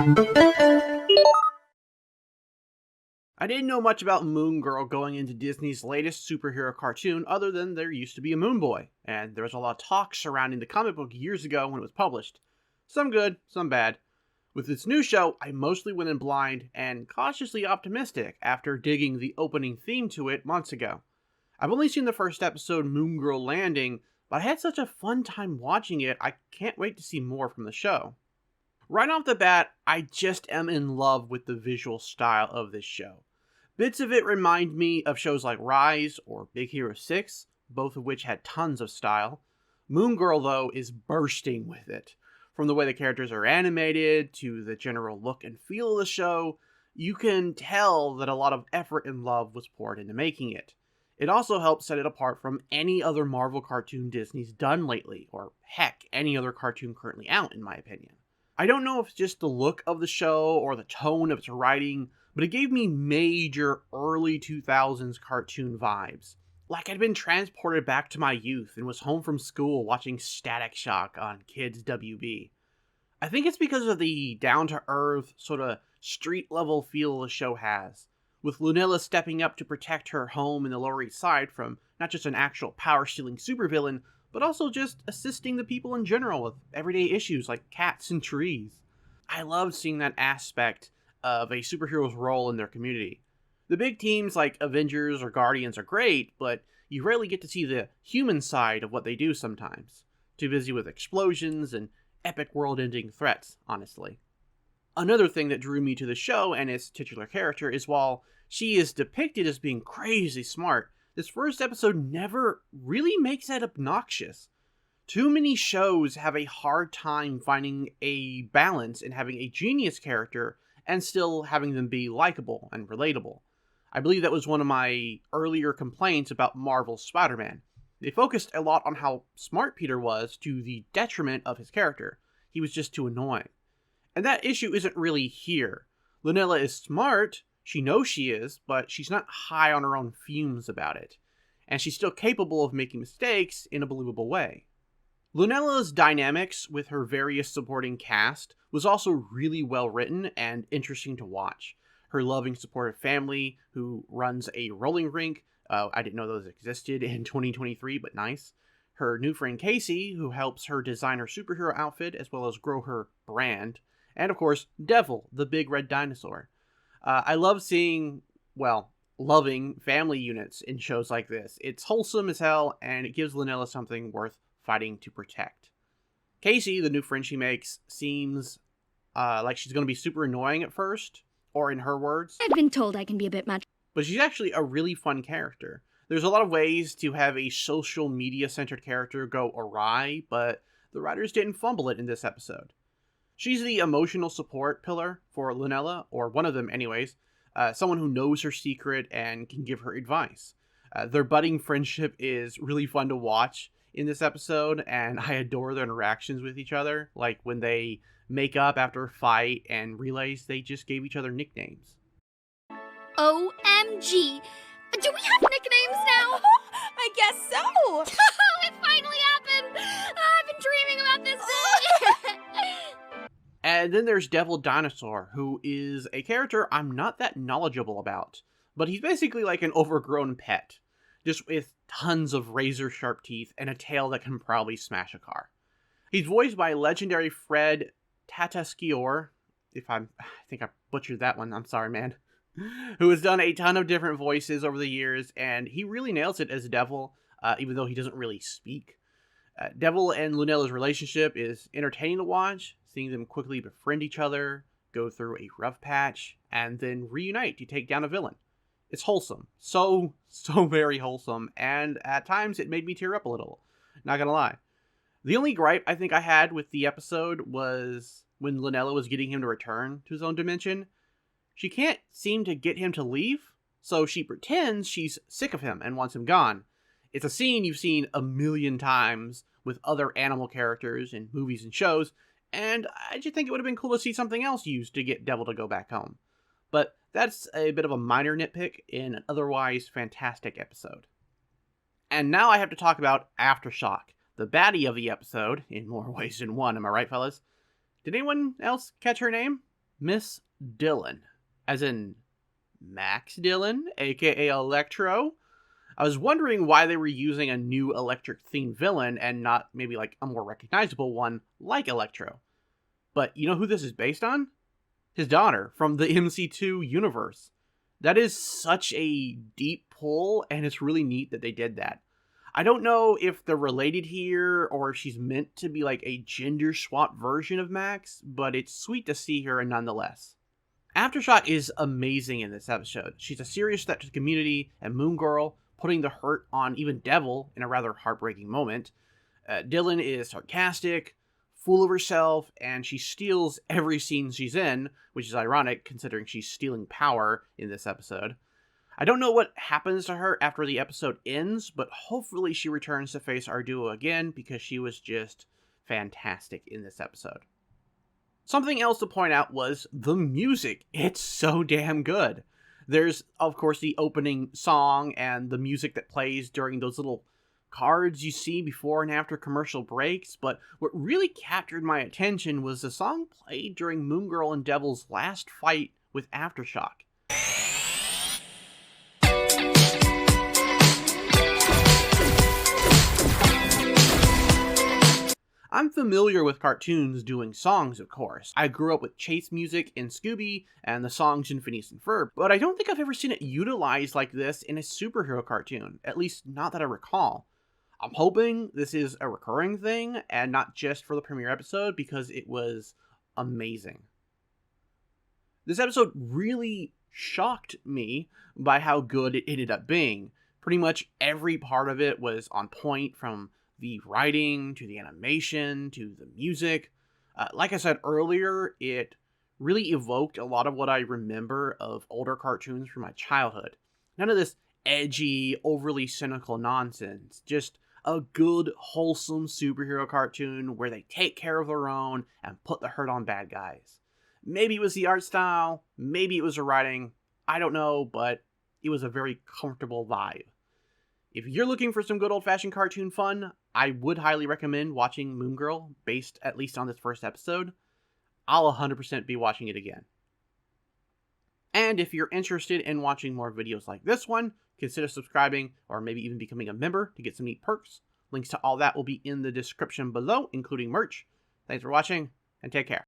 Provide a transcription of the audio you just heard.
I didn't know much about Moon Girl going into Disney's latest superhero cartoon other than there used to be a Moon Boy, and there was a lot of talk surrounding the comic book years ago when it was published. Some good, some bad. With this new show, I mostly went in blind and cautiously optimistic after digging the opening theme to it months ago. I've only seen the first episode, Moon Girl Landing, but I had such a fun time watching it, I can't wait to see more from the show. Right off the bat, I just am in love with the visual style of this show. Bits of it remind me of shows like Rise or Big Hero 6, both of which had tons of style. Moon Girl, though, is bursting with it. From the way the characters are animated to the general look and feel of the show, you can tell that a lot of effort and love was poured into making it. It also helps set it apart from any other Marvel cartoon Disney's done lately, or heck, any other cartoon currently out, in my opinion. I don't know if it's just the look of the show or the tone of its writing, but it gave me major early 2000s cartoon vibes. Like I'd been transported back to my youth and was home from school watching Static Shock on Kids WB. I think it's because of the down-to-earth, sort of street-level feel the show has, with Lunella stepping up to protect her home in the Lower East Side from not just an actual power-stealing supervillain, but also just assisting the people in general with everyday issues like cats and trees. I loved seeing that aspect of a superhero's role in their community. The big teams like Avengers or Guardians are great, but you rarely get to see the human side of what they do sometimes. Too busy with explosions and epic world-ending threats, honestly. Another thing that drew me to the show and its titular character is while she is depicted as being crazy smart, this first episode never really makes that obnoxious. Too many shows have a hard time finding a balance in having a genius character and still having them be likable and relatable. I believe that was one of my earlier complaints about Marvel's Spider-Man. They focused a lot on how smart Peter was to the detriment of his character. He was just too annoying. And that issue isn't really here. Lunella is smart, she knows she is, but she's not high on her own fumes about it. And she's still capable of making mistakes in a believable way. Lunella's dynamics with her various supporting cast was also really well written and interesting to watch. Her loving, supportive family, who runs a rolling rink, I didn't know those existed in 2023, but nice. Her new friend Casey, who helps her design her superhero outfit as well as grow her brand. And of course, Devil, the big red dinosaur. I love seeing, loving family units in shows like this. It's wholesome as hell, and it gives Lunella something worth fighting to protect. Casey, the new friend she makes, seems like she's going to be super annoying at first, or in her words, I've been told I can be a bit much. But she's actually a really fun character. There's a lot of ways to have a social media-centered character go awry, but the writers didn't fumble it in this episode. She's the emotional support pillar for Lunella, or one of them anyways, someone who knows her secret and can give her advice. Their budding friendship is really fun to watch in this episode, and I adore their interactions with each other, like when they make up after a fight and realize they just gave each other nicknames. OMG! Do we have nicknames now? I guess so! It finally happened! I've been dreaming about this day! And then there's Devil Dinosaur, who is a character I'm not that knowledgeable about, but he's basically like an overgrown pet, just with tons of razor-sharp teeth and a tail that can probably smash a car. He's voiced by legendary Fred Tatasciore, I think I butchered that one, I'm sorry, man, who has done a ton of different voices over the years, and he really nails it as Devil, even though he doesn't really speak. Devil and Lunella's relationship is entertaining to watch, seeing them quickly befriend each other, go through a rough patch, and then reunite to take down a villain. It's wholesome. So very wholesome, and at times it made me tear up a little. Not gonna lie. The only gripe I think I had with the episode was when Lunella was getting him to return to his own dimension. She can't seem to get him to leave, so she pretends she's sick of him and wants him gone. It's a scene you've seen a million times with other animal characters in movies and shows, and I just think it would have been cool to see something else used to get Devil to go back home. But that's a bit of a minor nitpick in an otherwise fantastic episode. And now I have to talk about Aftershock, the baddie of the episode, in more ways than one, am I right, fellas? Did anyone else catch her name? Miss Dillon, as in Max Dillon, aka Electro. I was wondering why they were using a new electric themed villain and not maybe like a more recognizable one like Electro. But you know who this is based on? His daughter from the MC2 universe. That is such a deep pull, and it's really neat that they did that. I don't know if they're related here or if she's meant to be like a gender swap version of Max, but it's sweet to see her nonetheless. Aftershock is amazing in this episode. She's a serious threat to the community and Moon Girl, putting the hurt on even Devil in a rather heartbreaking moment. Dylan is sarcastic, full of herself, and she steals every scene she's in, which is ironic considering she's stealing power in this episode. I don't know what happens to her after the episode ends, but hopefully she returns to face our duo again because she was just fantastic in this episode. Something else to point out was the music. It's so damn good. There's, of course, the opening song and the music that plays during those little cards you see before and after commercial breaks, but what really captured my attention was the song played during Moon Girl and Devil's last fight with Aftershock. I'm familiar with cartoons doing songs, of course. I grew up with chase music in Scooby and the songs in Phineas and Ferb, but I don't think I've ever seen it utilized like this in a superhero cartoon, at least not that I recall. I'm hoping this is a recurring thing and not just for the premiere episode because it was amazing. This episode really shocked me by how good it ended up being. Pretty much every part of it was on point, from the writing to the animation to the music. Like I said earlier, it really evoked a lot of what I remember of older cartoons from my childhood. None of this edgy, overly cynical nonsense. Just a good, wholesome superhero cartoon where they take care of their own and put the hurt on bad guys. Maybe it was the art style, maybe it was the writing, I don't know, but it was a very comfortable vibe. If you're looking for some good old-fashioned cartoon fun, I would highly recommend watching Moon Girl, based at least on this first episode. I'll 100% be watching it again. And if you're interested in watching more videos like this one, consider subscribing or maybe even becoming a member to get some neat perks. Links to all that will be in the description below, including merch. Thanks for watching, and take care.